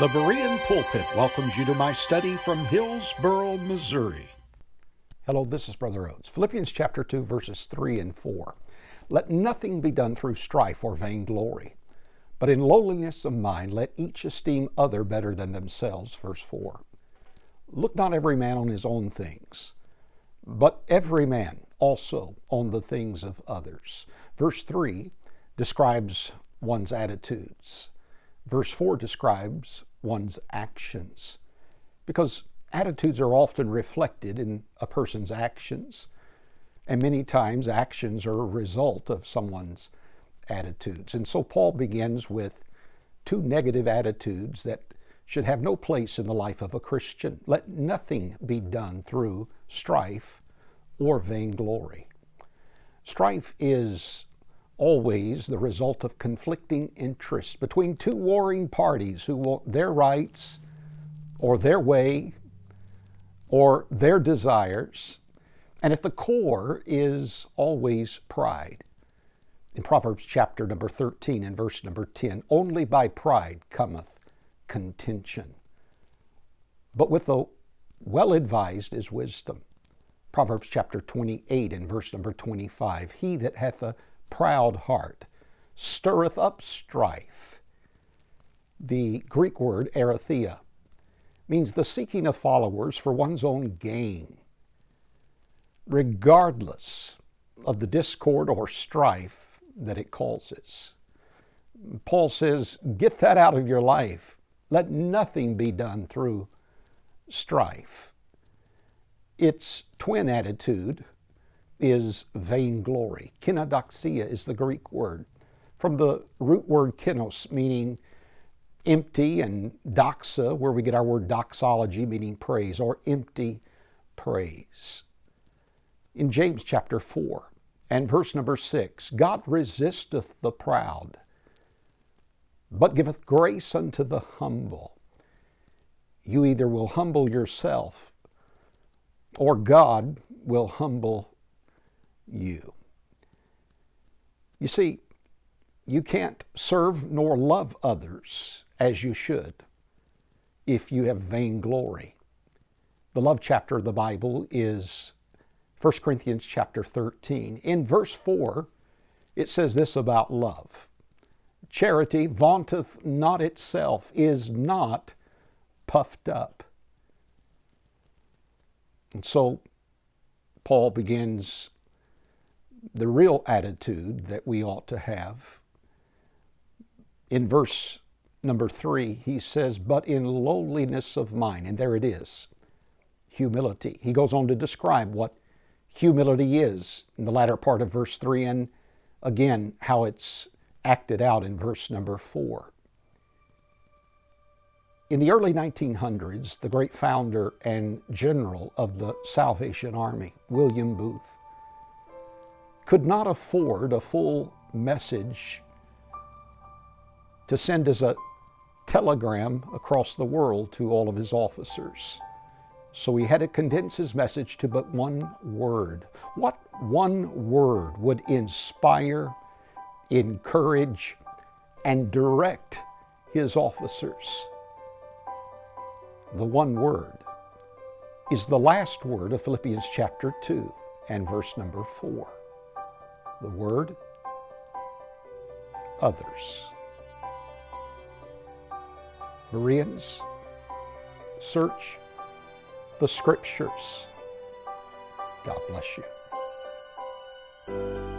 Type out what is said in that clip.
The Berean Pulpit welcomes you to my study from Hillsboro, Missouri. Hello, this is Brother Oates. Philippians chapter 2, verses 3 and 4. Let nothing be done through strife or vainglory, but in lowliness of mind let each esteem other better than themselves. Verse 4. Look not every man on his own things, but every man also on the things of others. Verse 3 describes one's attitudes. Verse 4 describes one's actions, because attitudes are often reflected in a person's actions, and many times actions are a result of someone's attitudes. And so Paul begins with two negative attitudes that should have no place in the life of a Christian. Let nothing be done through strife or vainglory. Strife is always the result of conflicting interests between two warring parties who want their rights or their way or their desires, and at the core is always pride. In Proverbs chapter number 13 and verse number 10, only by pride cometh contention, but with the well-advised is wisdom. Proverbs chapter 28 and verse number 25, he that hath a proud heart stirreth up strife. The Greek word arathia means the seeking of followers for one's own gain, regardless of the discord or strife that it causes. Paul says, get that out of your life. Let nothing be done through strife. Its twin attitude is vainglory. Kenodoxia is the Greek word, from the root word kenos, meaning empty, and doxa, where we get our word doxology, meaning praise, or empty praise. In James chapter 4 and verse number 6, God resisteth the proud, but giveth grace unto the humble. You either will humble yourself, or God will humble you. You see, you can't serve nor love others as you should if you have vainglory. The love chapter of the Bible is 1 Corinthians chapter 13. In verse 4, it says this about love. Charity vaunteth not itself, is not puffed up. And so Paul begins the real attitude that we ought to have. In verse number 3, he says, but in lowliness of mind, and there it is, humility. He goes on to describe what humility is in the latter part of verse 3, and again, how it's acted out in verse number 4. In the early 1900s, the great founder and general of the Salvation Army, William Booth, could not afford a full message to send as a telegram across the world to all of his officers. So he had to condense his message to but one word. What one word would inspire, encourage, and direct his officers? The one word is the last word of Philippians chapter 2 and verse number 4. The word, others. Bereans, search the Scriptures. God bless you.